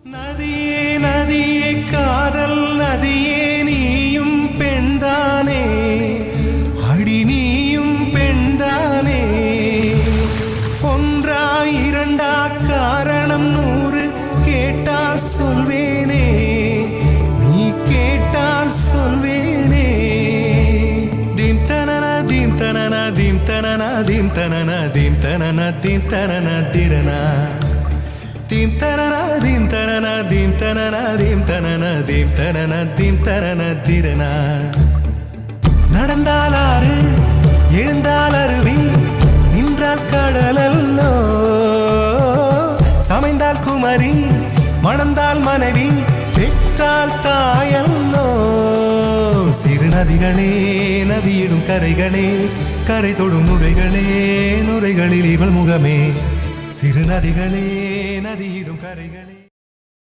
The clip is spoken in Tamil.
நதியே நதியே காதல் நதியே நீயும் பெண்தானே அடி நீயும் பெண்தானே ஒன்றா இரண்டா காரணம் 100 கேட்டால் சொல்வேனே நீ கேட்டால் சொல்வேனே தீம் தனன தீம் தனன தீம் தனன தீம் தனன தீம் தனன தீம் தனன திரனா தீம் தனன தீம் தனன தீம் தனன தீம் தனன தீம் தனன தீம் தனன திரனா நடந்தால் ஆறு எழுந்தால் அருவி நின்றால் கடலல்லோ சமைந்தால் குமரி மணந்தால் மனைவி பெற்றால் தாயல்லோ சிறு நதிகளே நதியிடும் கரைகளே கரை தொடும் நுரைகளே நுரைகளில் இவள் முகமே சிறு நதிகளே நதியிடும் கரைகளே